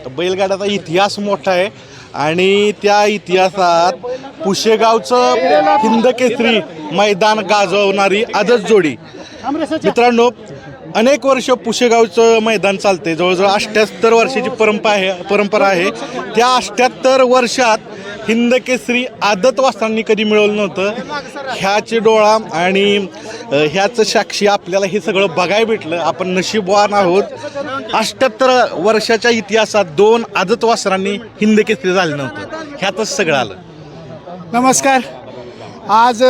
बैलगाड्याचा इतिहास मोठा आहे आणि त्या इतिहासात पुशेगावचं हिंद केसरी मैदान गाजवणारी आदत जोडी. मित्रांनो, अनेक वर्ष पुशेगावचं मैदान चालते. जवळजवळ 78 वर्षाची परंपरा आहे. त्या 78 वर्षात हिंद केसरी आदत वासरांनी कधी मिळवलं नव्हतं. ह्याचे डोळा आणि ह्याचं साक्षी आपल्याला हे सगळं बघायला भेटलं. आपण नशीबवान आहोत. 78 वर्षाच्या इतिहासात 2 आदत वासरांनी हिंद केसरी झालं नव्हतं. ह्यातच सगळं आलं. नमस्कार. आज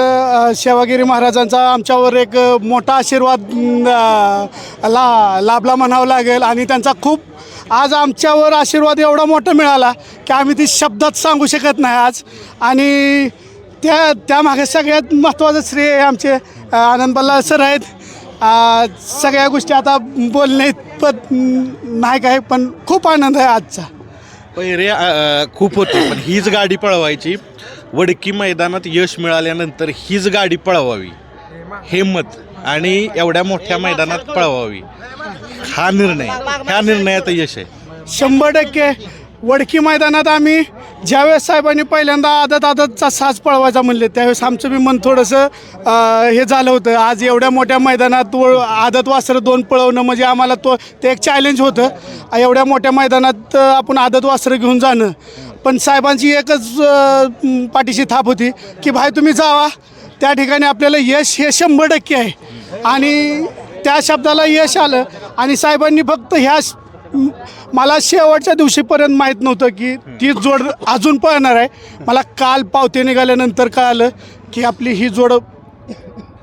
सेवागिरी महाराजांचा आमच्यावर एक मोठा आशीर्वाद लाभला म्हणावं लागेल आणि त्यांचा खूप आज आमच्यावर आशीर्वाद एवढा मोठा मिळाला की आम्ही ती शब्दात सांगू शकत नाही आज. आणि त्यामागे सगळ्यात महत्त्वाचं श्रेय आमचे आनंद बल्लाळ सर आहेत. सगळ्या गोष्टी आता बोलणे इतपत नाही काय, पण खूप आनंद आहे आजचा. पहिरे खूप होते, पण हीच गाडी पळवायची. वडकी मैदानात यश मिळाल्यानंतर हीच गाडी पळवावी हे मत आणि एवढ्या मोठ्या मैदानात पळवावी ह्या निर्णयात यश आहे. 100% वडकी मैदानात आम्ही ज्यावेळेस साहेबांनी पहिल्यांदा आदतचा साज पळवायचा म्हणले त्यावेळेस आमचं बी मन थोडंसं हे झालं होतं. आज एवढ्या मोठ्या मैदानात आदत वासरं 2 पळवणं म्हणजे आम्हाला ते एक चॅलेंज होतं. एवढ्या मोठ्या मैदानात आपण आदत वासरं घेऊन जाणं. पण साहेबांची एकच पाठीशी थाप होती की भाई तुम्ही जावा, त्या ठिकाणी आपल्याला यश हे 100% आहे. आणि त्या शब्दाला यश आलं. आणि साहेबांनी फक्त मला शेवटच्या दिवशीपर्यंत माहीत नव्हतं की ती जोड अजून पळणार आहे. मला काल पावते निघाल्यानंतर कळालं की आपली ही जोड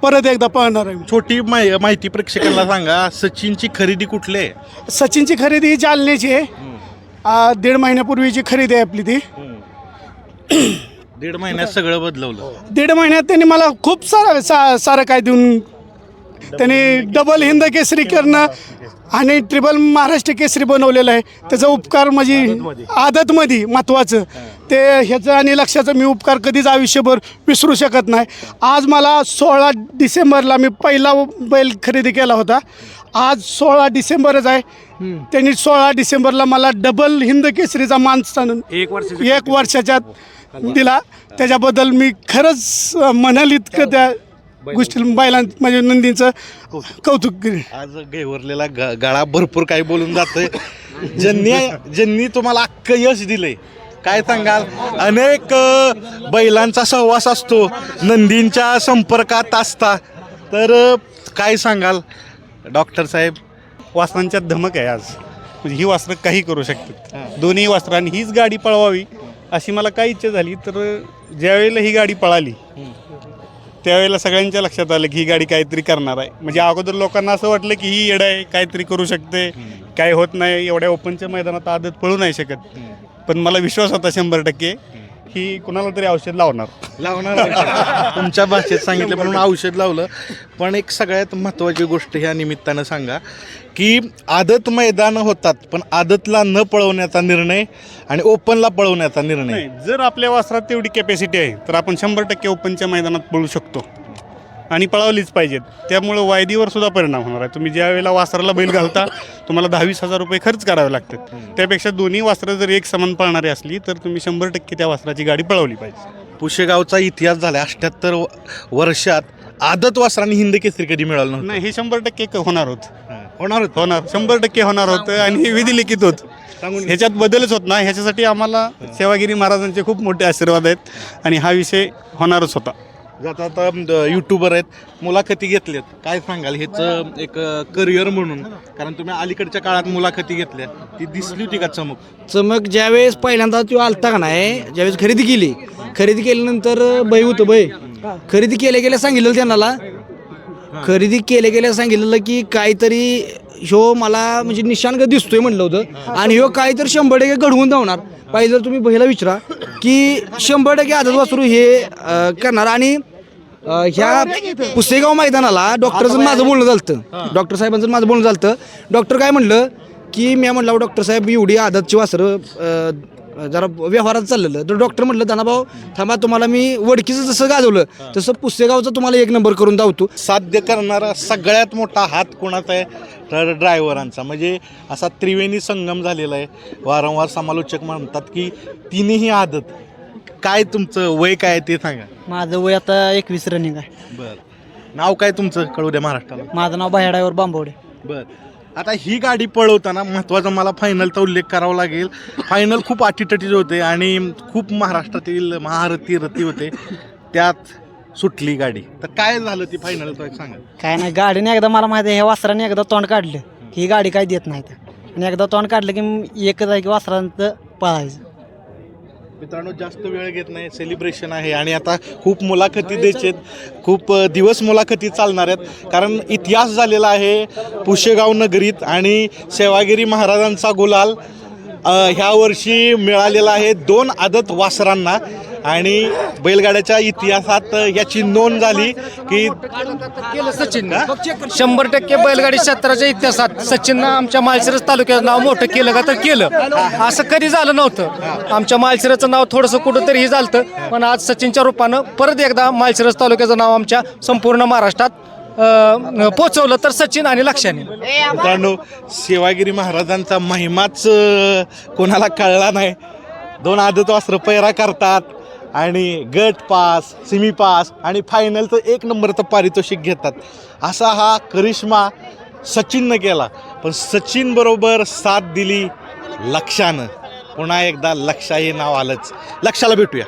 परत एकदा पळणार आहे. छोटी माहिती प्रेक्षकांना सांगा, सचिनची खरेदी कुठली आहे? सचिनची खरेदी ही जालन्याची आहे. 1.5 महिन्यापूर्वीची खरेदी आहे आपली ती. 1.5 महिन्यात सगळं बदलवलं. 1.5 महिन्यात त्यांनी मला खूप सारं काय देऊन त्यांनी डबल हिंद केसरी करणं आणि ट्रिपल महाराष्ट्र केसरी बनवलेलं आहे. त्याचा उपकार म्हणजे आदतमध्ये महत्त्वाचं ते ह्याचं आणि लक्षाचं मी उपकार कधीच आयुष्यभर विसरू शकत नाही. आज मला 16 डिसेंबरला मी पहिला बैल खरेदी केला होता. आज 16 डिसेंबरच आहे. त्यांनी 16 डिसेंबरला मला डबल हिंद केसरीचा मान 1 वर्षाच्यात दिला. त्याच्याबद्दल मी खरंच म्हणाल इतकं त्या गोष्टी म्हणजे नंदींचं कौतुक करेन. आज गेवरलेला गाळा भरपूर काही बोलून जातोय. ज्यांनी तुम्हाला अख्खं यश दिलंय काय सांगाल? अनेक बैलांचा सहवास असतो, नंदींच्या संपर्कात असता, तर काय सांगाल डॉक्टर साहेब? वासरांच्यात धमक आहे आज. म्हणजे ही वासरं काही करू शकतात. दोन्ही वासरांनी हीच गाडी पळवावी अशी मला काय इच्छा झाली. तर ज्यावेळेला ही गाडी पळाली त्यावेळेला सगळ्यांच्या लक्षात आलं की ही गाडी काहीतरी करणार आहे. म्हणजे अगोदर लोकांना असं वाटलं की ही येड आहे, काहीतरी करू शकते, काय होत नाही, एवढ्या ओपनच्या मैदानात आदत पळू नाही शकत. पण मला विश्वास होता 100% ही कुणाला तरी औषध लावणार. तुमच्या भाषेत सांगितलं म्हणून औषध लावलं. पण एक सगळ्यात महत्त्वाची गोष्ट ह्या निमित्तानं सांगा की आदत मैदानं होतात, पण आदतला न पळवण्याचा निर्णय आणि ओपनला पळवण्याचा निर्णय. जर आपल्या वासरात तेवढी कॅपॅसिटी आहे तर आपण 100% ओपनच्या मैदानात पळू शकतो आणि पळवलीच पाहिजेत. त्यामुळं वायदीवर सुद्धा परिणाम होणार आहे. तुम्ही ज्या वेळेला वासराला बैल घालता तुम्हाला 10-20 हजार रुपये खर्च करावे लागतात. त्यापेक्षा दोन्ही वासरं जर एक समान पळणारी असली तर तुम्ही 100% त्या वासराची गाडी पळवली पाहिजे. पुशेगावचा इतिहास झाला. 78 वर्षात आदत वासरांनी हिंद केसरी कधी मिळालं नव्हतं. नाही, हे 100% होणार होणार 100% होणार होतं आणि विधिलिखित होत. ह्याच्यात बदलच होत नाही. ह्याच्यासाठी आम्हाला सेवागिरी महाराजांचे खूप मोठे आशीर्वाद आहेत आणि हा विषय होणारच होता. आता यूट्यूबर आहेत, मुलाखती घेतल्यात, काय सांगाल ह्याचं एक करिअर म्हणून? कारण तुम्ही अलीकडच्या काळात मुलाखती घेतल्या, ती दिसली होती का चमक? ज्यावेळेस पहिल्यांदा तो आलता का नाही, ज्यावेळेस खरेदी केल्यानंतर बै होतं बै खरेदी केल्या सांगितलं त्यांना, खरेदी केल्या सांगितलेलं की काहीतरी ह्यो मला म्हणजे निशाणगत दिसतोय म्हणलं होतं आणि ह्यो काहीतरी 100% घडवून धावणार. पाहिजे जर तुम्ही बहिला विचारा की 100% आदत वासरू हे करणार. आणि ह्या पुसेगाव मैदानाला डॉक्टरचं माझं बोलणं झालं, डॉक्टर साहेबांचं माझं बोलणं झालं. डॉक्टर काय म्हणलं की मी म्हणलं डॉक्टर साहेब एवढी आदतची वासरं जरा व्यवहारात चाललेलं तर डॉक्टर म्हटलं धनाभाऊ थांबा तुम्हाला मी वडकीचं जसं गाजवलं तसं पुसेगावचं तुम्हाला 1 नंबर करून धावतो. साध्य करणारा सगळ्यात मोठा हात कोणाचा आहे तर ड्रायव्हरांचा. म्हणजे असा त्रिवेणी संगम झालेला आहे. वारंवार समालोचक म्हणतात की तिन्ही आदत. काय तुमचं वय काय आहे ते सांगा. माझं वय आता 21 रनिंग आहे. बरं, नाव काय तुमचं कळू द्या महाराष्ट्राला. माझं नाव बाहेडावर बांबवडे. बरं, आता ही गाडी पळवताना महत्त्वाचा मला फायनलचा उल्लेख करावा लागेल. फायनल खूप अटीतटीच होते आणि खूप महाराष्ट्रातील महारथी रथी होते, त्यात सुटली गाडी. तर काय झालं ती फायनल तो एक सांगा. काय नाही, गाडीने एकदा मला माहिती आहे ह्या वासराने एकदा तोंड काढलं की ही गाडी काय देत नाही आणि एकदा तोंड काढलं की एकच आहे की वासरांचं पळायचं. मित्रांनो, जास्त वेळ घेत नाही, सेलिब्रेशन आहे आणि आता खूप मुलाखती द्यायचे, खूप दिवस मुलाखती चालणार आहेत. कारण इतिहास झालेला आहे पुशेगाव नगरीत आणि सेवागिरी महाराजांचा गुलाल ह्या वर्षी मिळालेला आहे 2 आदत वासरांना. आणि बैलगाड्याच्या इतिहासात याची नोंद झाली की सचिन 100% बैलगाडी क्षेत्राच्या इतिहासात सचिननं आमच्या माळशिरस तालुक्याचं नाव मोठं केलं का तर केलं. असं कधी झालं नव्हतं. आमच्या माळशिरसचं नाव थोडंसं कुठंतरी झालं, पण आज सचिनच्या रूपानं परत एकदा माळशिरस तालुक्याचं नाव आमच्या संपूर्ण महाराष्ट्रात पोचवलं तर सचिन आणि लक्ष्याने. मित्रांनो, सेवागिरी महाराजांचा महिमाच कोणाला कळला नाही. 2 आदत वासरं पैरा करतात आणि गट पास, सेमी पास आणि फायनलचं 1 नंबरचं पारितोषिक घेतात. असा हा करिश्मा सचिननं केला. पण सचिन बरोबर साथ दिली लक्ष्यानं. पुन्हा एकदा लक्ष्या हे नाव आलंच. लक्ष्याला भेटूया.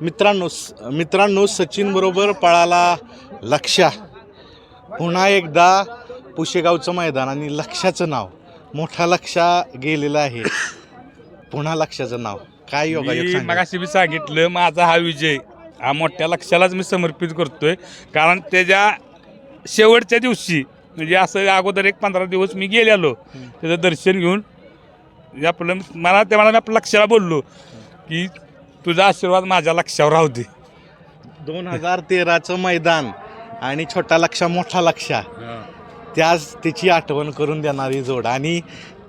मित्रांनो सचिन बरोबर पळाला लक्ष्या. पुन्हा एकदा पुशेगावचं मैदान आणि लक्ष्याचं नाव, मोठा लक्ष्या गेलेला आहे. पुन्हा लक्ष्याचं नाव काय योगायोग सांगा. मगाशी मी सांगितलं, माझा हा विजय हा मोठ्या लक्ष्यालाच मी समर्पित करतोय. कारण त्याच्या शेवटच्या दिवशी म्हणजे असं अगोदर 1-15 दिवस मी गेलेलो त्याचं दर्शन घेऊन. आपलं मला आपल्या लक्ष्याला बोललो की तुझा आशीर्वाद माझ्या लक्ष्यावर राहू दे. 2013चं मैदान आणि छोटा लक्ष्या मोठा लक्ष्या, त्याची आठवण करून देणारी जोड. आणि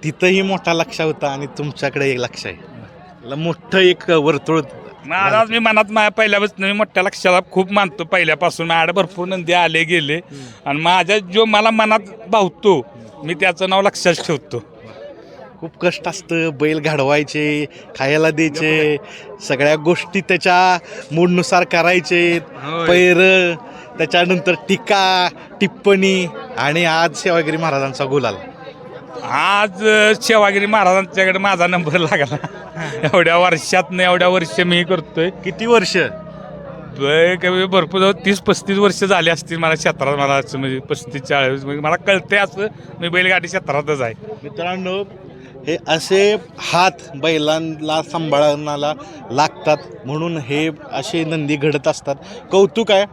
तिथंही मोठा लक्ष्य होता आणि तुमच्याकडे एक लक्ष्य आहे. मोठं एक वर्तुळ. महाराज मी मनात माझ्या पहिल्यापासून मी मोठ्या लक्ष्याला खूप मानतो. पहिल्यापासून माझ्याकडे भरपूर नंदी आले गेले आणि माझ्या जो मला मनात भावतो मी त्याचं नाव लक्षात ठेवतो. खूप कष्ट असतं, बैल घडवायचे, खायला द्यायचे, सगळ्या गोष्टी त्याच्या मूडनुसार करायचे, पैर, त्याच्यानंतर टीका टिप्पणी आणि आज सेवागिरी महाराजांचा गुलाल. आज सेवागिरी महाराजांच्याकडे माझा नंबर लागला. एवढ्या वर्ष मी करतोय. किती वर्ष? भरपूर 30-35 वर्ष झाली असतील मला क्षेत्रात. मला असं म्हणजे 35-40 म्हणजे मला कळतंय असं मी बैलगाडी क्षेत्रातच आहे. मित्रांनो, हे असे हात बैलांना सांभाळण्याला लागतात म्हणून हे असे नंदी घडत असतात. कौतुक आहे.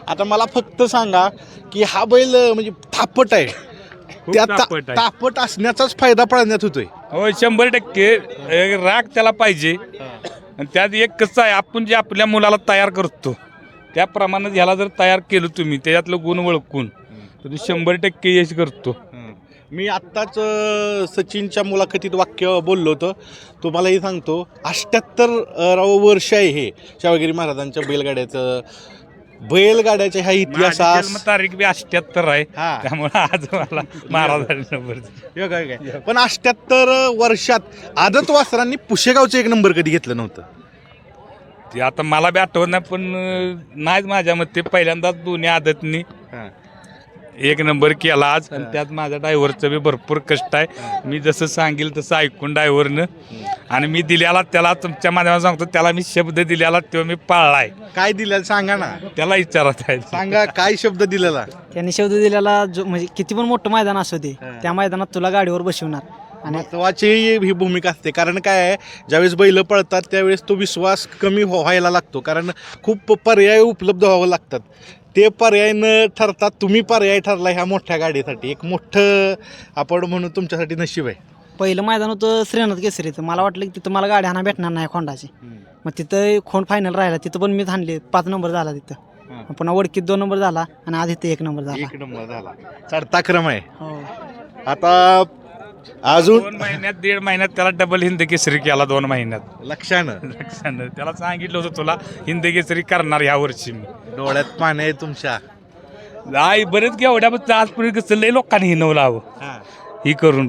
आता मला फक्त सांगा की हा बैल म्हणजे थापट आहे, त्या तापट असण्याचाच फायदा पळण्यात होतोय. हो, 100% राग त्याला पाहिजे. आणि त्यात एक कसं आहे, आपण जे आपल्या मुलाला तयार करतो त्याप्रमाणे ह्याला जर तयार केलं तुम्ही त्याच्यातलं गुण ओळखून तर तू 100% यश करतो. मी आत्ताच सचिनच्या मुलाखतीत वाक्य बोललो होतं, तुम्हालाही सांगतो. 78 वर्ष आहे हे सेवागिरी महाराजांच्या बैलगाड्याच्या ह्या इतिहासात. तारीख बी 78 आहे. हा. त्यामुळे आज मला महाराजांचा नंबर. काय पण 78 वर्षात आदत वासरांनी पुशेगावचं 1 नंबर कधी घेतलं नव्हतं. ते आता मला बी आठवत नाही, पण नाहीच माझ्या मते पहिल्यांदाच दोन्ही आदतनी 1 नंबर केला आज. आणि त्यात माझ्या ड्रायव्हरचं बी भरपूर कष्ट आहे. मी जसं सांगेल तसं ऐकून ड्रायव्हरनं आणि मी दिल्याला त्याला तुमच्या माध्यमात सांगतो, त्याला मी शब्द दिल्याला तेव्हा मी पाळलाय. काय दिलेलं सांगा ना, त्याला विचारत आहे. सांगा काय शब्द दिलेला. त्यांनी शब्द दिलेला जो म्हणजे किती पण मोठं मैदान असू दे त्या मैदानात तुला गाडीवर बसवणार. आणि महत्वाची ही भूमिका असते. कारण काय आहे, ज्यावेळेस बैल पळतात त्यावेळेस तो विश्वास कमी व्हायला लागतो. कारण खूप पर्याय उपलब्ध व्हावं लागतात. ते पर्याय न ठरतात तुम्ही पर्याय ठरला ह्या मोठ्या गाडीसाठी. एक मोठं आपण म्हणून तुमच्यासाठी नशीब आहे. पहिलं मैदान होतं श्रीनाथ केसरीचं. मला वाटलं की तिथं मला गाडी हाणा भेटणार नाही खोंडाची. मग तिथं खोंड फायनल राहिला, तिथं पण मी थांबले. 5 नंबर झाला तिथं. पुन्हा वडकीत 2 नंबर झाला आणि आज इथे 1 नंबर झाला. 1 नंबर झाला. चढता क्रम आहे. हो. आता अजून 2 महिन्यात 1.5 महिन्यात त्याला डबल हिंद केसरी केला 2 महिन्यात लक्षानं लक्षानं त्याला सांगितलं होतं तुला हिंद केसरी करणार ह्या वर्षी मी डोळ्यात पाणी आहे तुमच्या. आई बरेच एवढ्या आजपर्यंत कसं लय लोकांनी हिनवलं हवं ही करून.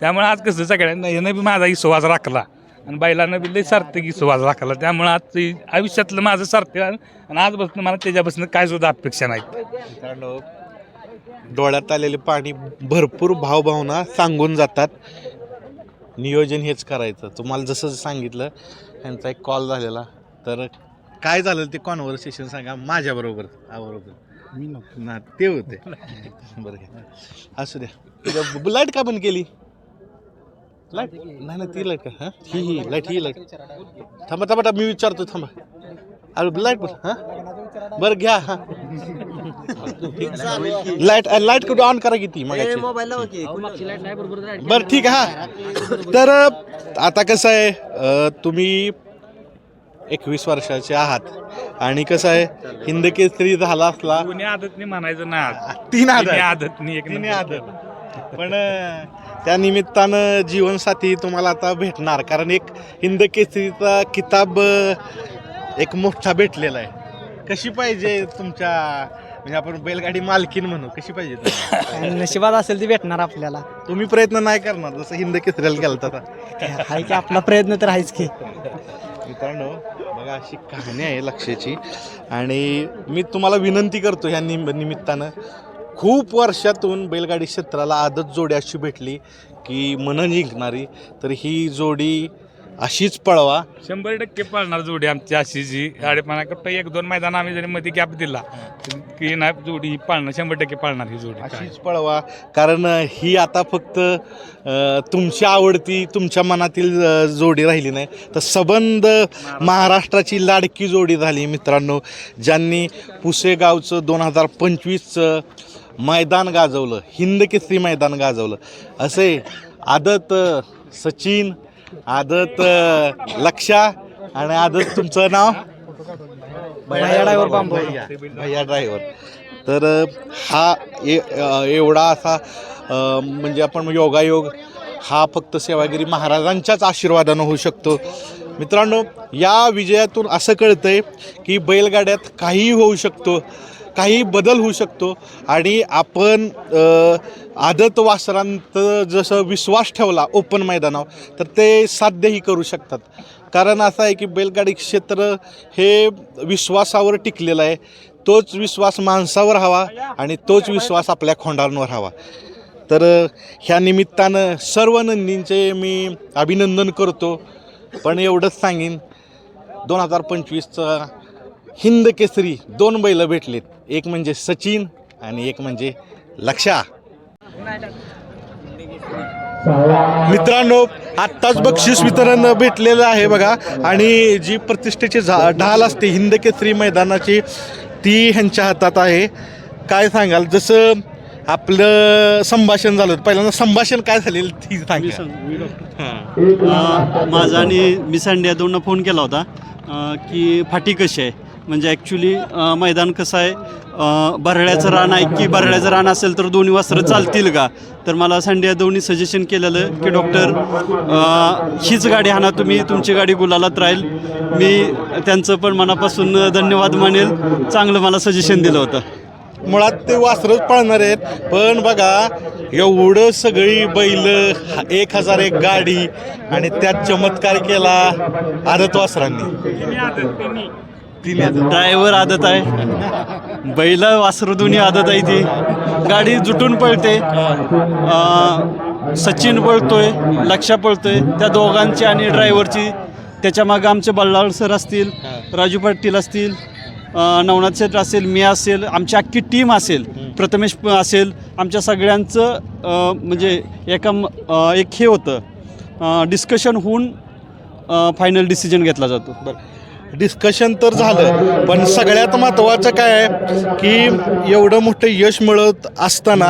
त्यामुळे आज कसं सगळ्यांना हिनं बी माझा विश्वास राखला आणि बैलांना बी लय सार्थक विश्वास राखला. त्यामुळे आज आयुष्यातलं माझं सार्थक आणि आजपासून मला त्याच्यापासून काय सुद्धा अपेक्षा नाही. मित्रांनो, डोळ्यात आलेले पाणी भरपूर भावभावना सांगून जातात. नियोजन हेच करायचं. तुम्हाला जसं सांगितलं त्यांचा एक कॉल झालेला, तर काय झालं ते कॉन्व्हर्सेशन सांगा माझ्याबरोबर. मी ना ते होते. बरं असू द्या. लाईट का बंद केली? लाईट नाही ना ती लाईट का? हां ही लाईट थांबा मी विचारतो. थांबा अरे लाईट बरं. हां बरं घ्या. हां लाईट कुठे ऑन करा किती मग. बरं ठीक आहे. हां तर आता कसं आहे, तुम्ही 21 वर्षाचे आहात आणि कसं आहे हिंद केसरी झाला असला दोन्ही आदतनी म्हणायचं ना. तीन आदतनी एक तिन्ही आदत. पण त्या निमित्तानं जीवनसाथी तुम्हाला आता भेटणार, कारण एक हिंद केसरीचा किताब एक मोठा भेटलेला आहे. कशी पाहिजे तुमच्या, म्हणजे आपण बैलगाडी मालकीन म्हणू, कशी पाहिजे? नशिबात असेल ती भेटणार आपल्याला. तुम्ही प्रयत्न नाही करणार जसं हिंद केसरीला केला होता? आहे की आपला प्रयत्न तर आहेच की. मित्रांनो बघा, अशी कहाणी आहे लक्षाची. आणि मी तुम्हाला विनंती करतो ह्या निमित्तानं, खूप वर्षातून बैलगाडी क्षेत्राला आदत जोडी अशी भेटली की मनं जिंकणारी, तर ही जोडी अशीच पळवा. 100% पाळणार जोडी आमची अशी जी आडेपणा करता 1-2 मैदान आम्ही जरी मध्ये गॅप दिला की नाही जोडी ही पाळणार, 100% पाळणार ही जोडी. अशीच पळवा, कारण ही आता फक्त तुमची आवडती तुमच्या मनातील जोडी राहिली नाही, तर सबंध महाराष्ट्राची लाडकी जोडी झाली मित्रांनो. ज्यांनी पुसेगावचं 2025चं मैदान गाजवलं, हिंद केसरी मैदान गाजवलं. असे आदत सचिन, आदत लक्षा आणि आदत तुमचं नाव भैया ड्रायव्हर बांबू. भैया ड्रायव्हर. तर हा एवढा असा म्हणजे आपण योगायोग हा फक्त सेवागिरी महाराजांच्याच आशीर्वादानं होऊ शकतो. मित्रांनो, या विजयातून असं कळतंय की बैलगाड्यात काहीही होऊ शकतो, काही बदल होऊ शकतो. आणि आपण आदत वासरांत जसं विश्वास ठेवला ओपन मैदानावर, तर ते साध्यही करू शकतात. कारण असं आहे की बैलगाडी क्षेत्र हे विश्वासावर टिकलेलं आहे. तोच विश्वास माणसावर हवा आणि तोच विश्वास आपल्या खोंडांवर हवा. तर ह्या निमित्तानं सर्व नंदींचे मी अभिनंदन करतो. पण एवढंच सांगेन, 2025चा हिंद केसरी 2 बैल भेटलेत, एक म्हणजे सचिन आणि एक म्हणजे लक्षा. मित्रांनो, आत्ताच बक्षीस वितरण भेटलेलं आहे बघा. आणि जी प्रतिष्ठेची ढाल असते हिंद केसरी मैदानाची, ती ह्यांच्या हातात आहे. काय सांगाल, जसं आपलं संभाषण झालं पहिल्यांदा, संभाषण काय झालेलं ती सांगा. माझा आणि मी संड्या दोननं फोन केला होता की फाटी कशी आहे, म्हणजे ॲक्च्युली मैदान कसं आहे, बरळ्याचं रान आहे की बरळ्याचं रान असेल तर दोन्ही वासरं चालतील का. तर मला संड्या दोन्ही सजेशन केलेलं की डॉक्टर हीच गाडी हाणा तुम्ही, तुमची गाडी गुलालात राहील. मी त्यांचं पण मनापासून धन्यवाद मानेल, चांगलं मला सजेशन दिलं होतं. मुळात ते वासरच पळणार आहेत. पण बघा, एवढं सगळी बैल, 1001 गाडी, आणि त्यात चमत्कार केला आदत वासरांनी. ड्रायव्हर आदत आहे, बैल वासरं दोन्ही आदत आहे. ती गाडी जुटून पळते. सचिन पळतोय, लक्षा पळतोय, त्या दोघांची आणि ड्रायव्हरची. त्याच्या मागं आमचे बल्लाळ सर असतील, राजू पाटील असतील, नवनाथ शेठ असेल, मी असेल, आमची अख्खी टीम असेल, प्रथमेश असेल. आमच्या सगळ्यांचं म्हणजे एक हे होतं, डिस्कशन होऊन फायनल डिसिजन घेतला जातो. डिस्कशन तर झालं, पण सगळ्यात महत्त्वाचं काय आहे की एवढं मोठं यश मिळत असताना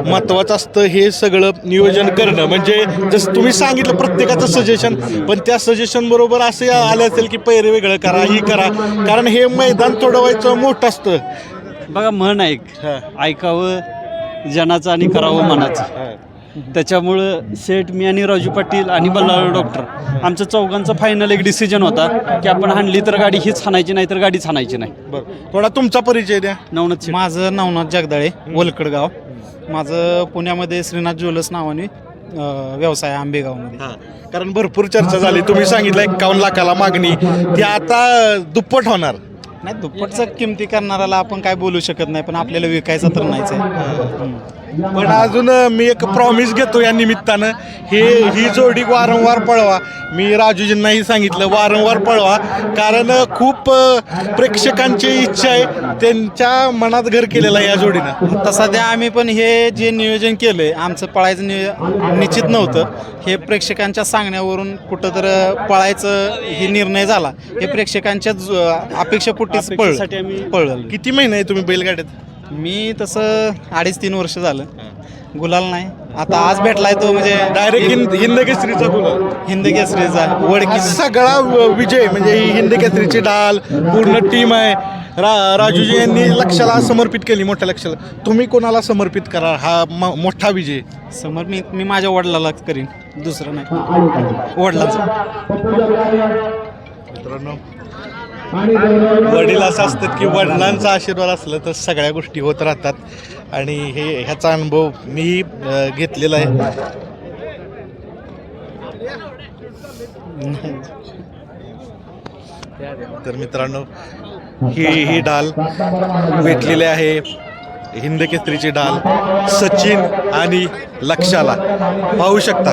महत्त्वाचं असतं हे सगळं नियोजन करणं. म्हणजे जसं तुम्ही सांगितलं प्रत्येकाचं सजेशन, पण त्या सजेशन बरोबर असं आलं असेल की पैरे वेगळं करा, ही करा, कारण हे मैदान तोडवायचं मोठं असतं. बघा, म्हण ऐकावं जनाचं आणि करावं मनाचं. त्याच्यामुळं शेठ, मी आणि राजू पाटील आणि बल्लाळ डॉक्टर आमचं चौघांचा फायनल एक डिसिजन होता की आपण हाणली तर गाडी हीच हाणायची नाही तर गाडीच हाणायची नाही. बरं, थोडा तुमचा परिचय द्या. नवनाथ शेठ. माझं नवनाथ जगदाळे, वलकडगाव. माझं पुण्यामध्ये श्रीनाथ ज्वेलर्स नावाने व्यवसाय आहे आंबेगावमध्ये. कारण भरपूर चर्चा झाली, तुम्ही सांगितलं 51 लाखाला मागणी, ती आता दुप्पट होणार. नाही, दुप्पटचं किमती करणाऱ्याला आपण काय बोलू शकत नाही, पण आपल्याला विकायचं तर नाहीच आहे. पण अजून मी एक प्रॉमिस घेतो या निमित्तानं, ही जोडी वारंवार पळवा. मी राजूजींनाही सांगितलं वारंवार पळवा, कारण खूप प्रेक्षकांची इच्छा आहे, त्यांच्या मनात घर केलेलं आहे या जोडीनं. आता सध्या आम्ही पण हे जे नियोजन केलं आहे, आमचं पळायचं निश्चित नव्हतं. हे प्रेक्षकांच्या सांगण्यावरून कुठं तर पळायचं हे निर्णय झाला. हे प्रेक्षकांच्या अपेक्षापोटीच अपेक्षेसाठी आम्ही पळलं. किती महिने आहे तुम्ही बैलगाड्यात? मी तसं 2.5-3 वर्ष झालं गुलाल नाही. आता आज भेटलाय तो म्हणजे डायरेक्ट हिंद केसरीचा गुलाल, हिंद केसरीचा वडकी सगळा विजय म्हणजे ही हिंद केसरीची डाल पूर्ण टीम आहे. राजूजी यांनी लक्षाला समर्पित केली, मोठ्या लक्षाला. तुम्ही कोणाला समर्पित करा हा मोठा विजय? समर्पित मी माझ्या वडिलाला करीन, दुसरं नाही. वडिलांचं. मित्रांनो, वडील असं असतात की वडिलांचा आशीर्वाद असला तर सगळ्या गोष्टी होत राहतात, आणि ह्याचा अनुभव मी घेतलेला आहे. तर मित्रांनो, ही डाल भेटलेली आहे, हिंद केसरीची डाल सचिन आणि लक्षाला पाहू शकता.